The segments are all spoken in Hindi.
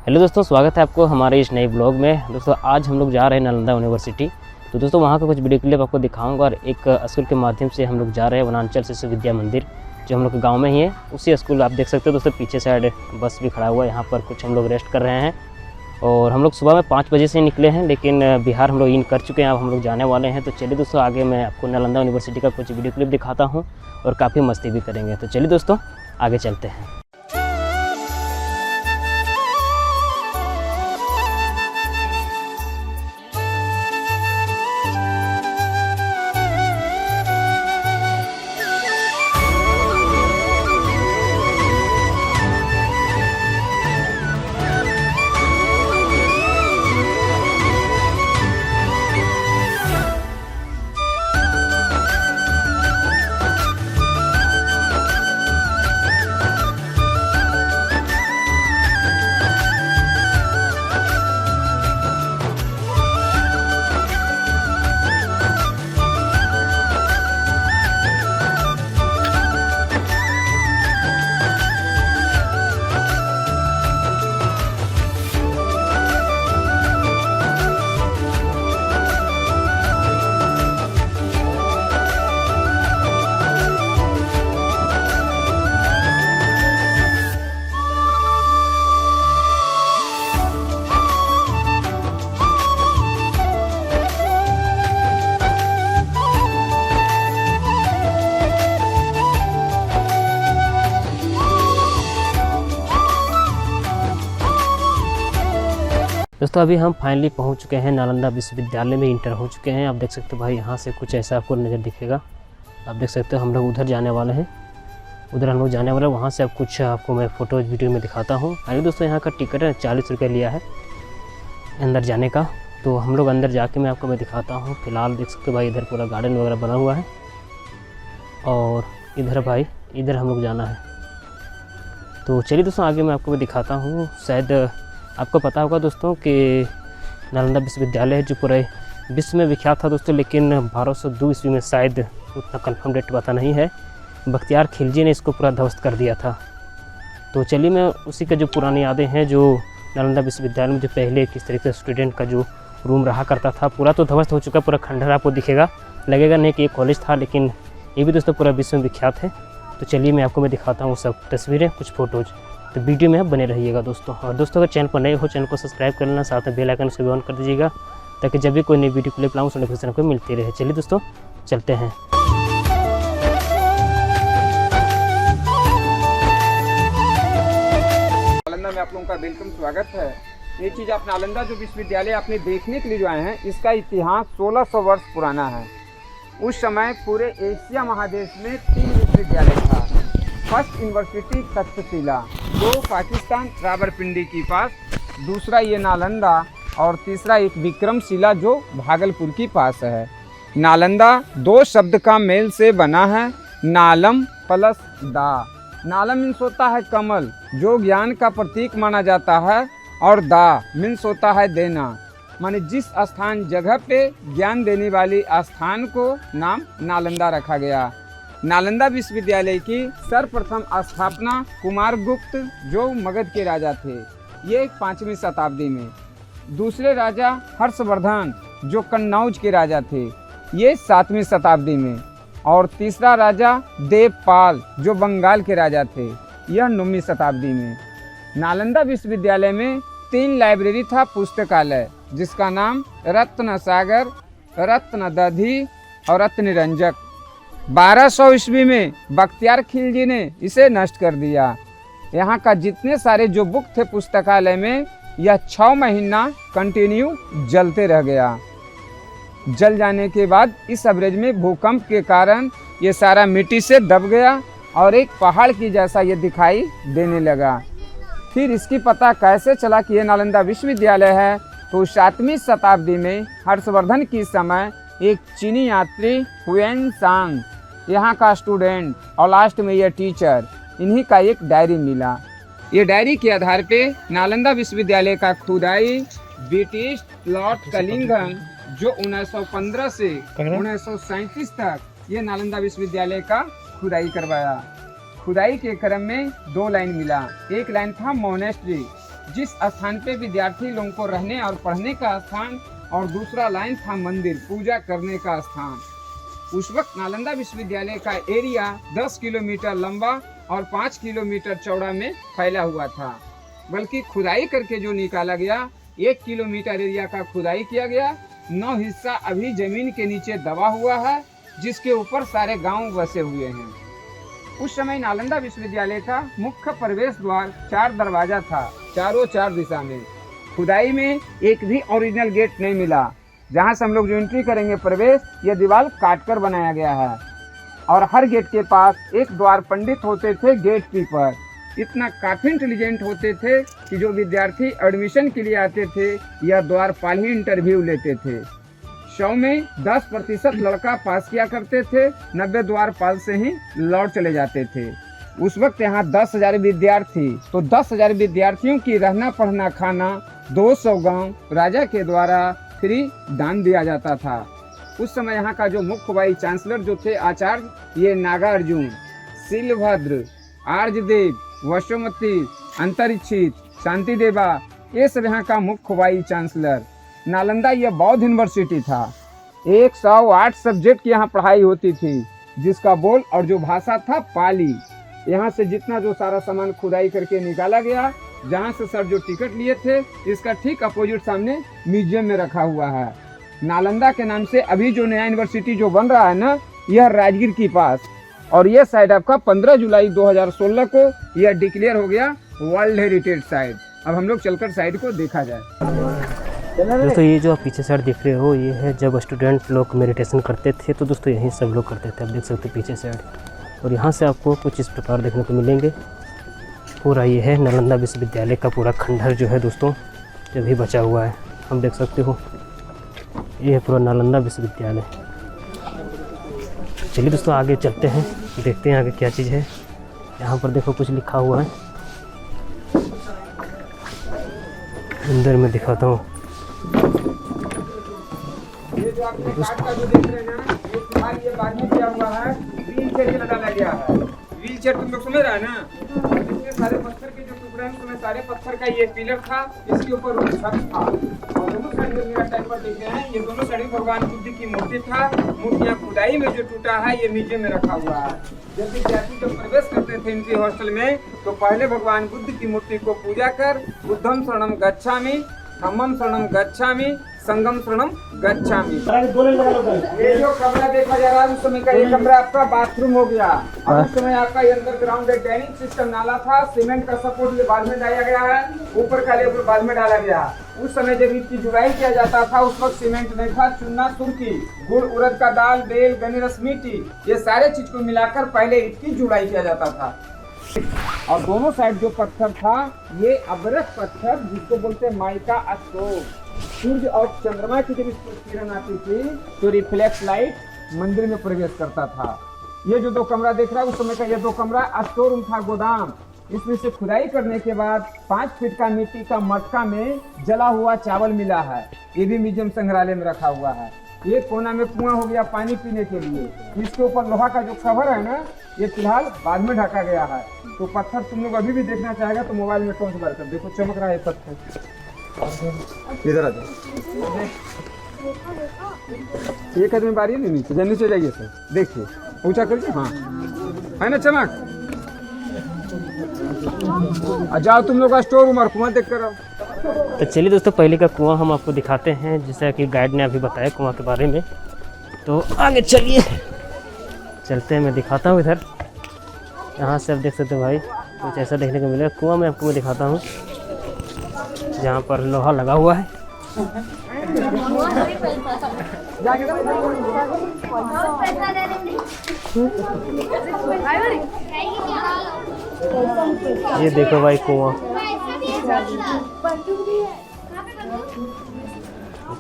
हेलो दोस्तों, स्वागत है आपको हमारे इस नए ब्लॉग में। दोस्तों आज हम लोग जा रहे हैं नालंदा यूनिवर्सिटी। तो दोस्तों वहाँ का कुछ वीडियो क्लिप आपको दिखाऊंगा और एक स्कूल के माध्यम से हम लोग जा रहे हैं वनांचल शिशु विद्या मंदिर, जो हम लोग के गाँव में ही है। उसी स्कूल आप देख सकते हो दोस्तों, पीछे साइड बस भी खड़ा हुआ है। यहाँ पर कुछ हम लोग रेस्ट कर रहे हैं और हम लोग सुबह में 5 बजे से निकले हैं, लेकिन बिहार हम लोग इन कर चुके हैं। अब हम लोग जाने वाले हैं। तो चलिए दोस्तों, आगे मैं आपको नालंदा यूनिवर्सिटी का कुछ वीडियो क्लिप दिखाता हूँ और काफ़ी मस्ती भी करेंगे। तो चलिए दोस्तों, आगे चलते हैं। दोस्तों अभी हम फाइनली पहुंच चुके हैं नालंदा विश्वविद्यालय में, इंटर हो चुके हैं। आप देख सकते हो भाई, यहाँ से कुछ ऐसा आपको नज़र दिखेगा। आप देख सकते हो हम लोग उधर जाने वाले हैं, उधर हम लोग जाने वाले हैं। वहाँ से अब कुछ आपको मैं फ़ोटो वीडियो में दिखाता हूँ। आइए दोस्तों, यहाँ का टिकट है 40 रुपये लिया है अंदर जाने का। तो हम लोग अंदर जाके मैं आपको दिखाता हूँ। फिलहाल देख सकते हो भाई, इधर पूरा गार्डन वगैरह बना हुआ है और इधर भाई, इधर हम लोग जाना है। तो चलिए दोस्तों, आगे मैं आपको दिखाता हूँ। शायद आपको पता होगा दोस्तों कि नालंदा विश्वविद्यालय है जो पूरे विश्व में विख्यात था दोस्तों, लेकिन 1202 ईस्वी में शायद, उतना कंफर्म डेट पता नहीं है, बख्तियार खिलजी ने इसको पूरा ध्वस्त कर दिया था। तो चलिए मैं उसी के जो पुरानी यादें हैं, जो नालंदा विश्वविद्यालय में जो पहले किस तरीके से स्टूडेंट का जो रूम रहा करता था, पूरा तो ध्वस्त हो चुका, पूरा खंडहर आपको दिखेगा, लगेगा नहीं कि ये कॉलेज था, लेकिन ये भी दोस्तों पूरा विश्व में विख्यात है। तो चलिए मैं आपको दिखाता हूँ सब तस्वीरें, कुछ फ़ोटोज़। तो वीडियो में बने रहिएगा दोस्तों। और दोस्तों अगर चैनल पर नए हो, चैनल को सब्सक्राइब कर लेना, साथ में बेल आइकन को भी ऑन कर दीजिएगा, ताकि जब भी कोई नई वीडियो क्लिप लाऊं नोटिफिकेशन आपको मिलती रहे। चलिए दोस्तों, चलते हैं। नालंदा में आप लोगों का वेलकम, स्वागत है। ये चीज़ आप नालंदा जो विश्वविद्यालय आपने देखने के लिए जो आए हैं, इसका इतिहास 1600 वर्ष पुराना है। उस समय पूरे एशिया महादेश में 3 विश्वविद्यालय था। फर्स्ट यूनिवर्सिटी तक्षशिला जो पाकिस्तान रावलपिंडी के पास, दूसरा ये नालंदा, और तीसरा एक विक्रमशिला जो भागलपुर के पास है। नालंदा 2 शब्द का मेल से बना है, नालम प्लस दा। नालम मीन्स होता है कमल, जो ज्ञान का प्रतीक माना जाता है, और दा मीन्स होता है देना, माने जिस स्थान जगह पे ज्ञान देने वाली स्थान को नाम नालंदा रखा गया। नालंदा विश्वविद्यालय की सर्वप्रथम स्थापना कुमारगुप्त जो मगध के राजा थे, ये 5वीं शताब्दी में। दूसरे राजा हर्षवर्धन जो कन्नौज के राजा थे, ये 7वीं शताब्दी में। और तीसरा राजा देवपाल जो बंगाल के राजा थे, यह 9वीं शताब्दी में। नालंदा विश्वविद्यालय में 3 लाइब्रेरी था, पुस्तकालय, जिसका नाम रत्न सागर, रत्न दधी और रत्न निरंजक। 1200 ईस्वी में बख्तियार खिलजी ने इसे नष्ट कर दिया। यहाँ का जितने सारे जो बुक थे पुस्तकालय में, यह 6 महीना कंटिन्यू जलते रह गया। जल जाने के बाद इस एवरेज में भूकंप के कारण ये सारा मिट्टी से दब गया और एक पहाड़ की जैसा ये दिखाई देने लगा। फिर इसकी पता कैसे चला कि ये नालंदा विश्वविद्यालय है, तो 7वीं शताब्दी में हर्षवर्धन की समय एक चीनी यात्री हुएन सांग, यहाँ का स्टूडेंट और लास्ट में यह टीचर, इन्हीं का एक डायरी मिला। ये डायरी के आधार पे नालंदा विश्वविद्यालय का खुदाई ब्रिटिश लॉर्ड कलिंगम, जो 1915 से 1937 तक ये नालंदा विश्वविद्यालय का खुदाई करवाया। खुदाई के क्रम में 2 लाइन मिला। एक लाइन था मोनेस्ट्री, जिस स्थान पे विद्यार्थी लोगों को रहने और पढ़ने का स्थान और दूसरा लाइन था मंदिर, पूजा करने का स्थान। उस वक्त नालंदा विश्वविद्यालय का एरिया 10 किलोमीटर लंबा और 5 किलोमीटर चौड़ा में फैला हुआ था, बल्कि खुदाई करके जो निकाला गया 1 किलोमीटर एरिया का खुदाई किया गया। 9 हिस्सा अभी जमीन के नीचे दबा हुआ है, जिसके ऊपर सारे गांव बसे हुए हैं। उस समय नालंदा विश्वविद्यालय का मुख्य प्रवेश द्वार 4 दरवाजा था, चारों 4 दिशा में। खुदाई में एक भी ओरिजिनल गेट नहीं मिला। जहाँ से हम लोग जो एंट्री करेंगे प्रवेश, ये दीवार काटकर बनाया गया है और हर गेट के पास एक द्वार पंडित होते थे, गेट कीपर। इतना काफ़ी इंटेलिजेंट होते थे कि जो विद्यार्थी एडमिशन के लिए आते थे यह द्वारपाल ही इंटरव्यू लेते थे। 100 में 10% लड़का पास किया करते थे, 90 द्वारपाल से ही लौट चले जाते थे। उस वक्त यहाँ 10,000 विद्यार्थी, तो 10,000 विद्यार्थियों की रहना पढ़ना खाना 200 गांव राजा के द्वारा फ्री दान दिया जाता था। उस समय यहाँ का जो मुख्य वाइस चांसलर जो थे आचार्य, ये नागार्जुन, शिलभद्र, आर्यदेव, वसुमती, अंतरिक्षित, शांति देवा, ये सब यहाँ का मुख्य वाइस चांसलर। नालंदा यह बौद्ध यूनिवर्सिटी था। 108 सब्जेक्ट की यहाँ पढ़ाई होती थी, जिसका बोल और जो भाषा था पाली। यहाँ से जितना जो सारा सामान खुदाई करके निकाला गया, जहाँ से सर जो टिकट लिए थे, इसका ठीक अपोजिट सामने म्यूजियम में रखा हुआ है। नालंदा के नाम से अभी जो नया यूनिवर्सिटी जो बन रहा है ना, यह राजगीर के पास, और यह साइड आपका 15 जुलाई 2016 को यह डिक्लेयर हो गया वर्ल्ड हेरिटेज साइट। अब हम लोग चलकर साइट को देखा जाए। दोस्तों ये जो आप पीछे साइड देख रहे हो, ये है जब स्टूडेंट लोग मेडिटेशन करते थे, तो दोस्तों यहीं सब लोग करते थे। आप देख सकते हो पीछे साइड, और यहाँ से आपको कुछ इस प्रकार देखने को मिलेंगे। पूरा ये है नालंदा विश्वविद्यालय का पूरा खंडहर जो है दोस्तों, जो भी बचा हुआ है। हम देख सकते हो ये है पूरा नालंदा विश्वविद्यालय। चलिए दोस्तों आगे चलते हैं, देखते हैं आगे क्या चीज़ है। यहाँ पर देखो कुछ लिखा हुआ है, अंदर में दिखाता हूँ। ये जो आपने काट का जो देख रहे हैं ना, ये फिलहाल ये बाद में किया हुआ है, व्हील चेयर के लगाया गया है। व्हील चेयर तुम लोग समझ रहे हैं ना, इसमें सारे पत्थर के जो टुकड़े हैं, उसमें सारे पत्थर का ये पिलर था, इसके ऊपर वो छत था। और दोनों साइड में मेरा टाइप पर देख रहे हैं, ये दोनों साइड भगवान बुद्ध की मूर्ति था। मूर्तियाँ खुदाई में जो टूटा है, ये म्यूजियम में रखा हुआ है। जब विद्यार्थी जब प्रवेश करते थे इनके हॉस्टल में, तो पहले भगवान बुद्ध की मूर्ति को पूजा कर बुद्धम शरणम गच्छामि, धम्मम शरणम गच्छामि, संगम शरणम गच्छामि। ये जो कमरा देखा जा रहा है, उस समय का ये कमरा आपका बाथरूम हो गया। और उस समय आपका ये अंडरग्राउंड ड्रेनेज सिस्टम नाला था, सीमेंट का सपोर्ट बाद में डाला गया है, ऊपर का लेवल बाद में डाला गया। उस समय जब इसकी जुड़ाई किया जाता था, उस वक्त सीमेंट नहीं था, चूना, सुर्खी, गुड़, उड़द का दाल, बेल, गनीरस, मिट्टी, ये सारे चीज को मिलाकर पहले इसकी जुड़ाई किया जाता था। और दोनों साइड जो पत्थर था, ये अबरख पत्थर, जिसको बोलते हैं माइका अशोक। सूर्य और चंद्रमा की जब इस पर किरण आती थी, तो रिफ्लेक्स लाइट मंदिर में प्रवेश करता था। ये जो 2 कमरा देख रहा है, उस समय का ये 2 कमरा स्टोर रूम था, गोदाम। इसमें से खुदाई करने के बाद 5 फीट का मिट्टी का मटका में जला हुआ चावल मिला है, ये भी म्यूजियम संग्रहालय में रखा हुआ है। एक कोना में कुआं हो गया पानी पीने के लिए, इसके ऊपर लोहा का जो कवर है ना, ये फिलहाल बाद में ढका गया है। तो पत्थर तुम लोग अभी भी देखना चाहेगा तो मोबाइल में टॉर्च बार कर देखो, चमक रहा है पत्थर। इधर आ जाओ, एक आदमी बारी है नीचे, नीचे जाइए सर, देखिए ऊंचा करिए, हाँ है ना चमक। जाओ तुम लोग का स्टोर रूम और कुआं देख कर आओ। तो चलिए दोस्तों पहले का कुआं हम आपको दिखाते हैं, जैसा कि गाइड ने अभी बताया कुआं के बारे में। तो आगे चलिए चलते हैं, मैं दिखाता हूँ इधर। यहाँ से आप देख सकते हो भाई, कुछ ऐसा देखने को मिलेगा। कुआं में आपको मैं दिखाता हूँ, जहाँ पर लोहा लगा हुआ है। ये देखो भाई कुआं,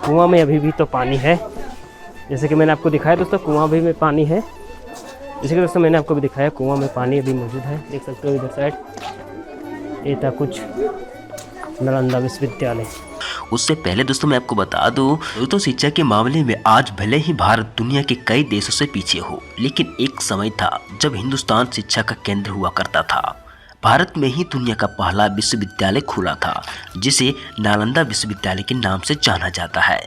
कुआं में अभी भी तो पानी है, जैसे कि मैंने आपको दिखाया दोस्तों, कुआं भी में पानी है। जैसे कि दोस्तों मैंने आपको भी दिखाया, कुआं में पानी अभी मौजूद है, देख सकते हो इधर साइड। ये था कुछ नालंदा विश्वविद्यालय। उससे पहले दोस्तों मैं आपको बता दूं, दोस्तों शिक्षा के मामले में आज भले ही भारत दुनिया के कई देशों से पीछे हो, लेकिन एक समय था जब हिंदुस्तान शिक्षा का केंद्र हुआ करता था। भारत में ही दुनिया का पहला विश्वविद्यालय खुला था, जिसे नालंदा विश्वविद्यालय के नाम से जाना जाता है।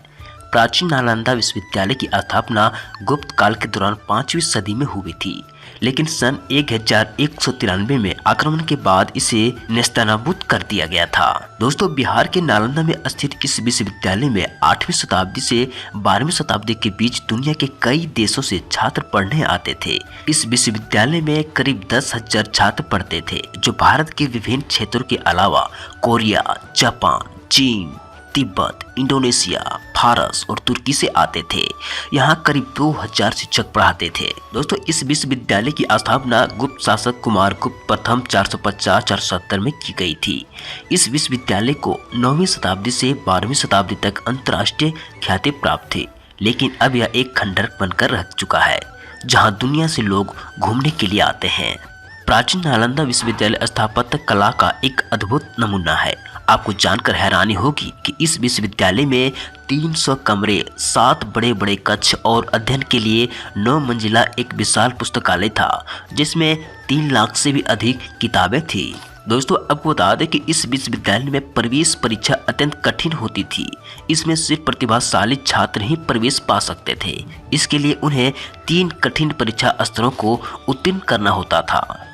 प्राचीन नालंदा विश्वविद्यालय की स्थापना गुप्त काल के दौरान 5वीं सदी में हुई थी, लेकिन सन 1193 में आक्रमण के बाद इसे नेस्तनाबूद कर दिया गया था। दोस्तों, बिहार के नालंदा में स्थित इस विश्वविद्यालय में 8वीं शताब्दी से 12वीं शताब्दी के बीच दुनिया के कई देशों से छात्र पढ़ने आते थे। इस विश्वविद्यालय में करीब 10,000 छात्र पढ़ते थे, जो भारत के विभिन्न क्षेत्रों के अलावा कोरिया, जापान, चीन, तिब्बत, इंडोनेशिया, फारस और तुर्की से आते थे। यहाँ करीब 2000 शिक्षक पढ़ाते थे। दोस्तों, इस विश्वविद्यालय की स्थापना गुप्त शासक कुमारगुप्त प्रथम 450-470 में की गई थी। इस विश्वविद्यालय को 9वीं शताब्दी से 12वीं शताब्दी तक अंतर्राष्ट्रीय ख्याति प्राप्त थी, लेकिन अब यह एक खंडहर बनकर रह चुका है, जहाँ दुनिया से लोग घूमने के लिए आते हैं। प्राचीन नालंदा विश्वविद्यालय स्थापत्य कला का एक अद्भुत नमूना है। आपको जानकर हैरानी होगी कि इस विश्वविद्यालय में 300 कमरे, 7 बड़े बड़े कक्ष और अध्ययन के लिए 9 मंजिला एक विशाल पुस्तकालय था, जिसमें 3 लाख से भी अधिक किताबें थी। दोस्तों, आपको बता दें कि इस विश्वविद्यालय में प्रवेश परीक्षा अत्यंत कठिन होती थी। इसमें सिर्फ प्रतिभाशाली छात्र ही प्रवेश पा सकते थे। इसके लिए उन्हें 3 कठिन परीक्षा स्तरों को उत्तीर्ण करना होता था।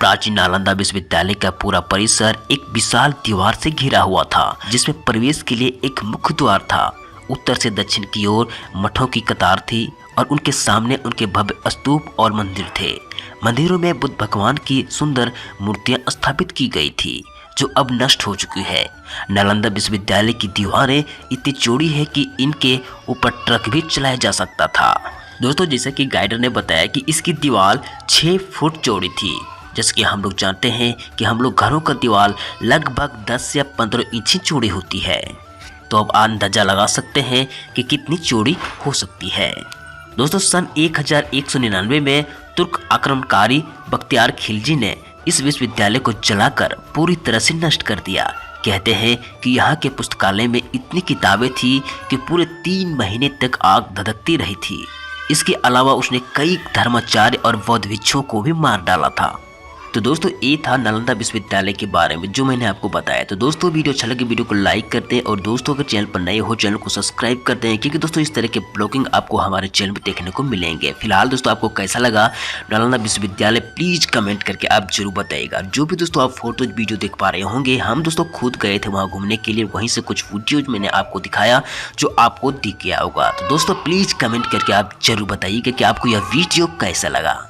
प्राचीन नालंदा विश्वविद्यालय का पूरा परिसर एक विशाल दीवार से घिरा हुआ था, जिसमें प्रवेश के लिए एक मुख्य द्वार था। उत्तर से दक्षिण की ओर मठों की कतार थी और उनके सामने उनके भव्य स्तूप और मंदिर थे। मंदिरों में बुद्ध भगवान की सुंदर मूर्तियां स्थापित की गई थी, जो अब नष्ट हो चुकी है। नालंदा विश्वविद्यालय की दीवारें इतनी चौड़ी है कि इनके ऊपर ट्रक भी चलाया जा सकता था। दोस्तों, जैसा कि गाइडर ने बताया कि इसकी दीवार 6 फुट चौड़ी थी। जैसे कि हम लोग जानते हैं कि हम लोग घरों का दीवार लगभग 10 या 15 इंच चौड़ी होती है, तो अब अंदाजा लगा सकते हैं कि कितनी चौड़ी हो सकती है। दोस्तों, सन 1199 में तुर्क आक्रमणकारी बख्तियार खिलजी ने इस विश्वविद्यालय को जलाकर पूरी तरह से नष्ट कर दिया। कहते हैं कि यहाँ के पुस्तकालय में इतनी किताबें थी कि पूरे 3 महीने तक आग धधकती रही थी। इसके अलावा उसने कई धर्माचार्य और बौद्ध भिक्षुओं को भी मार डाला था। तो दोस्तों, ये था नालंदा विश्वविद्यालय के बारे में जो मैंने आपको बताया। तो दोस्तों, वीडियो अच्छा लगे वीडियो को लाइक करते हैं और दोस्तों अगर चैनल पर नए हो चैनल को सब्सक्राइब करते हैं, क्योंकि दोस्तों इस तरह के ब्लॉगिंग आपको हमारे चैनल पर देखने को मिलेंगे। फिलहाल दोस्तों, आपको कैसा लगा नालंदा विश्वविद्यालय प्लीज कमेंट करके आप जरूर बताइएगा। जो भी दोस्तों आप फोटोज वीडियो देख पा रहे होंगे, हम दोस्तों खुद गए थे वहाँ घूमने के लिए, वहीं से कुछ वीडियोज मैंने आपको दिखाया जो आपको दिख गया होगा। तो दोस्तों प्लीज कमेंट करके आप जरूर बताइएगा कि आपको यह वीडियो कैसा लगा।